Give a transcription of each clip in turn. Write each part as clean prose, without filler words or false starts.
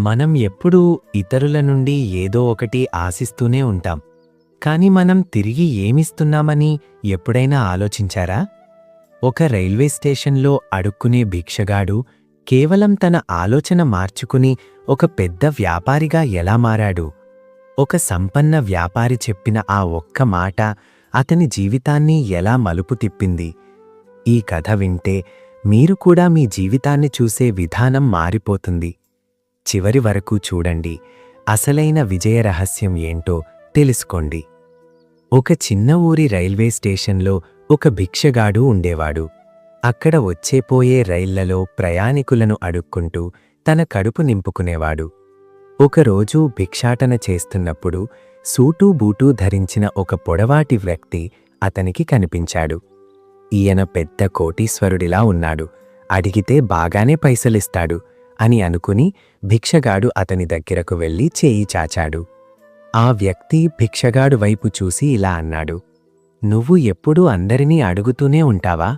మనం ఎప్పుడూ ఇతరుల నుండి ఏదో ఒకటి ఆశిస్తూనే ఉంటాం. కానీ మనం తిరిగి ఏమిస్తున్నామని ఎప్పుడైనా ఆలోచించారా? ఒక రైల్వే స్టేషన్లో అడుక్కునే భిక్షగాడు కేవలం తన ఆలోచన మార్చుకుని ఒక పెద్ద వ్యాపారిగా ఎలా మారాడు? ఒక సంపన్న వ్యాపారి చెప్పిన ఆ ఒక్క మాట అతని జీవితాన్ని ఎలా మలుపు తిప్పింది? ఈ కథ వింటే మీరు కూడా మీ జీవితాన్ని చూసే విధానం మారిపోతుంది. చివరి వరకు చూడండి. అసలైన విజయ రహస్యం ఏంటో తెలుసుకోండి. ఒక చిన్న ఊరి రైల్వే స్టేషన్లో ఒక భిక్షగాడు ఉండేవాడు. అక్కడ వచ్చేపోయే రైళ్లలో ప్రయాణికులను అడుక్కుంటూ తన కడుపు నింపుకునేవాడు. ఒకరోజు భిక్షాటన చేస్తున్నప్పుడు సూటూ బూటూ ధరించిన ఒక పొడవాటి వ్యక్తి అతనికి కనిపించాడు. ఈయన పెద్ద కోటీశ్వరుడిలా ఉన్నాడు, అడిగితే బాగానే పైసలిస్తాడు అని అనుకుని భిక్షగాడు అతని దగ్గరకు వెళ్ళి చేయి చాచాడు. ఆ వ్యక్తి భిక్షగాడు వైపు చూసి ఇలా అన్నాడు, "నువ్వు ఎప్పుడూ అందరినీ అడుగుతూనే ఉంటావా?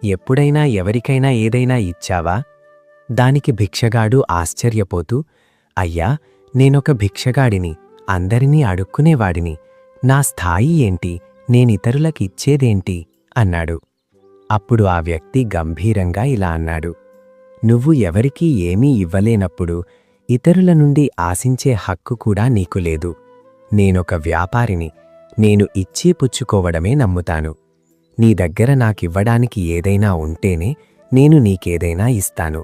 ఎప్పుడైనా ఎవరికైనా ఏదైనా ఇచ్చావా?" దానికి భిక్షగాడు ఆశ్చర్యపోతూ, "అయ్యా, నేనొక భిక్షగాడిని, అందరినీ అడుక్కునేవాడిని. నా స్థాయి ఏంటి? నేనితరులకి ఇచ్చేదేంటి?" అన్నాడు. అప్పుడు ఆ వ్యక్తి గంభీరంగా ఇలా అన్నాడు, "నువ్వు ఎవరికీ ఏమీ ఇవ్వలేనప్పుడు ఇతరుల నుండి ఆశించే హక్కు కూడా నీకు లేదు. నేనొక వ్యాపారిని, నేను ఇచ్చి పుచ్చుకోవడమే నమ్ముతాను. నీ దగ్గర నాకివ్వడానికి ఏదైనా ఉంటేనే నేను నీకేదైనా ఇస్తాను."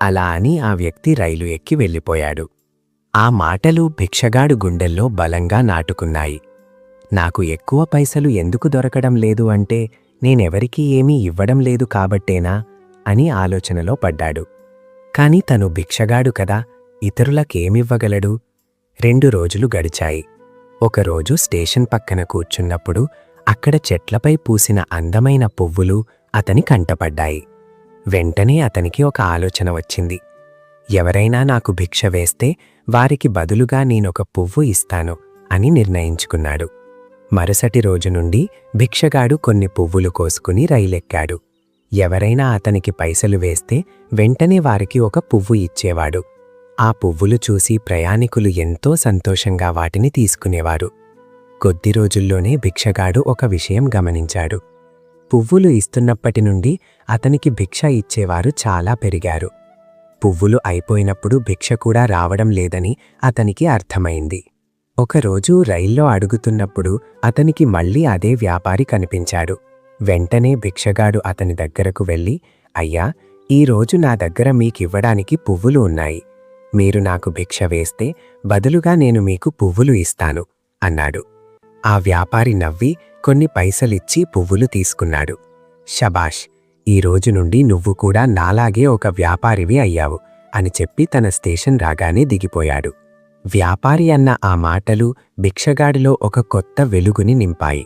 అలా అని ఆ వ్యక్తి రైలు ఎక్కి వెళ్ళిపోయాడు. ఆ మాటలు భిక్షగాడు గుండెల్లో బలంగా నాటుకున్నాయి. నాకు ఎక్కువ పైసలు ఎందుకు దొరకడం లేదు అంటే నేనెవరికీ ఏమీ ఇవ్వడం లేదు కాబట్టేనా అని ఆలోచనలో పడ్డాడు. కాని తను భిక్షగాడు కదా, ఇతరులకేమివ్వగలడు? 2 రోజులు గడిచాయి. ఒకరోజు స్టేషన్ పక్కన కూర్చున్నప్పుడు అక్కడ చెట్లపై పూసిన అందమైన పువ్వులు అతని కంటపడ్డాయి. వెంటనే అతనికి ఒక ఆలోచన వచ్చింది. ఎవరైనా నాకు భిక్ష వేస్తే వారికి బదులుగా నేనొక పువ్వు ఇస్తాను అని నిర్ణయించుకున్నాడు. మరుసటి రోజు నుండి భిక్షగాడు కొన్ని పువ్వులు కోసుకుని రైలెక్కాడు. ఎవరైనా అతనికి పైసలు వేస్తే వెంటనే వారికి ఒక పువ్వు ఇచ్చేవాడు. ఆ పువ్వులు చూసి ప్రయాణికులు ఎంతో సంతోషంగా వాటిని తీసుకునేవారు. కొద్ది రోజుల్లోనే భిక్షగాడు ఒక విషయం గమనించాడు. పువ్వులు ఇస్తున్నప్పటి నుండి అతనికి భిక్ష ఇచ్చేవారు చాలా పెరిగారు. పువ్వులు అయిపోయినప్పుడు భిక్ష కూడా రావడం లేదని అతనికి అర్థమైంది. ఒకరోజు రైల్లో అడుగుతున్నప్పుడు అతనికి మళ్ళీ అదే వ్యాపారి కనిపించాడు. వెంటనే భిక్షగాడు అతని దగ్గరకు వెళ్ళి, "అయ్యా, ఈరోజు నా దగ్గర మీకివ్వడానికి పువ్వులు ఉన్నాయి. మీరు నాకు భిక్ష వేస్తే బదులుగా నేను మీకు పువ్వులు ఇస్తాను" అన్నాడు. ఆ వ్యాపారి నవ్వి కొన్ని పైసలిచ్చి పువ్వులు తీసుకున్నాడు. "శబాష్, ఈరోజు నుండి నువ్వు కూడా నాలాగే ఒక వ్యాపారివి అయ్యావు" అని చెప్పి తన స్టేషన్ రాగానే దిగిపోయాడు. వ్యాపారి అన్న ఆ మాటలు భిక్షగాడిలో ఒక కొత్త వెలుగుని నింపాయి.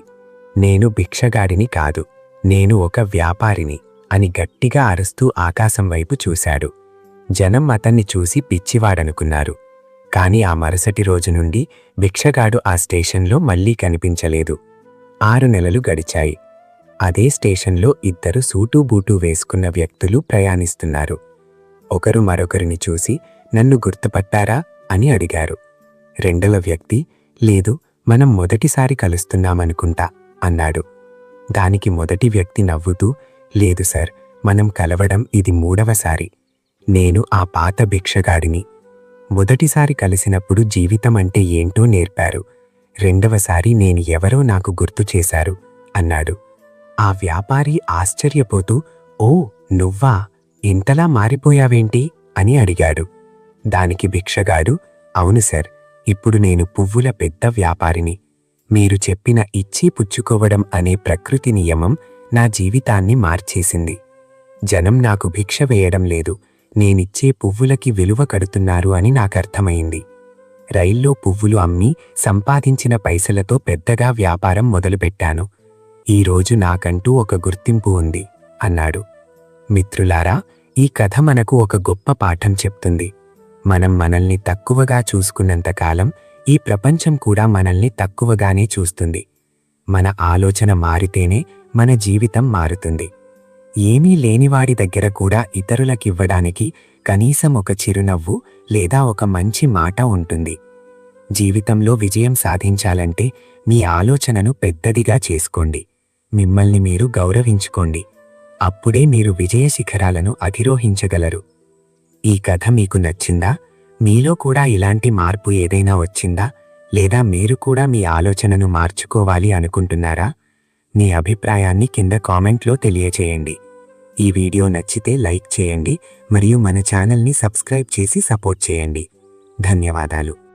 "నేను భిక్షగాడిని కాదు, నేను ఒక వ్యాపారిని" అని గట్టిగా అరుస్తూ ఆకాశం వైపు చూశాడు. జనం అతన్ని చూసి పిచ్చివాడనుకున్నారు. కాని ఆ మరుసటి రోజు నుండి భిక్షగాడు ఆ స్టేషన్లో మళ్లీ కనిపించలేదు. 6 నెలలు గడిచాయి. అదే స్టేషన్లో 2 సూటూ బూటూ వేసుకున్న వ్యక్తులు ప్రయాణిస్తున్నారు. ఒకరు మరొకరిని చూసి, "నన్ను గుర్తుపట్టారా?" అని అడిగారు. రెండవ వ్యక్తి, "లేదు, మనం మొదటిసారి కలుస్తున్నామనుకుంటా" అన్నాడు. దానికి మొదటి వ్యక్తి నవ్వుతూ, "లేదు సార్, మనం కలవడం ఇది 3వసారి. నేను ఆ పాత భిక్షగాడిని. మొదటిసారి కలిసినప్పుడు జీవితం అంటే ఏంటో నేర్పారు. రెండవసారి నేను ఎవరో నాకు గుర్తు చేశారు" అన్నాడు. ఆ వ్యాపారి ఆశ్చర్యపోతూ, "ఓ, నువ్వా? ఇంతలా మారిపోయావేంటి?" అని అడిగాడు. దానికి భిక్షగాడు, "అవును సార్, ఇప్పుడు నేను పువ్వుల పెద్ద వ్యాపారిని. మీరు చెప్పిన ఇచ్చి పుచ్చుకోవడం అనే ప్రకృతి నియమం నా జీవితాన్ని మార్చేసింది. జనం నాకు భిక్ష వేయడం లేదు, నేనిచ్చే పువ్వులకి విలువ కడుతున్నారు అని నాకర్థమైంది. రైల్లో పువ్వులు అమ్మి సంపాదించిన పైసలతో పెద్దగా వ్యాపారం మొదలుపెట్టాను. ఈరోజు నాకంటూ ఒక గుర్తింపు ఉంది" అన్నాడు. మిత్రులారా, ఈ కథ మనకు ఒక గొప్ప పాఠం చెప్తుంది. మనం మనల్ని తక్కువగా చూసుకున్నంతకాలం ఈ ప్రపంచం కూడా మనల్ని తక్కువగానే చూస్తుంది. మన ఆలోచన మారితేనే మన జీవితం మారుతుంది. ఏమీ లేనివాడి దగ్గర కూడా ఇతరులకివ్వడానికి కనీసం ఒక చిరునవ్వు లేదా ఒక మంచి మాట ఉంటుంది. జీవితంలో విజయం సాధించాలంటే మీ ఆలోచనను పెద్దదిగా చేసుకోండి. మిమ్మల్ని మీరు గౌరవించుకోండి. అప్పుడే మీరు విజయ శిఖరాలను అధిరోహించగలరు. ఈ కథ మీకు నచ్చిందా? మీలో కూడా ఇలాంటి మార్పు ఏదైనా వచ్చిందా? లేదా మీరు కూడా మీ ఆలోచనను మార్చుకోవాలి అనుకుంటున్నారా? మీ అభిప్రాయాన్ని కింద కామెంట్లో తెలియచేయండి. ఈ వీడియో నచ్చితే లైక్ చేయండి మరియు మన ఛానల్ని సబ్స్క్రైబ్ చేసి సపోర్ట్ చేయండి. ధన్యవాదాలు.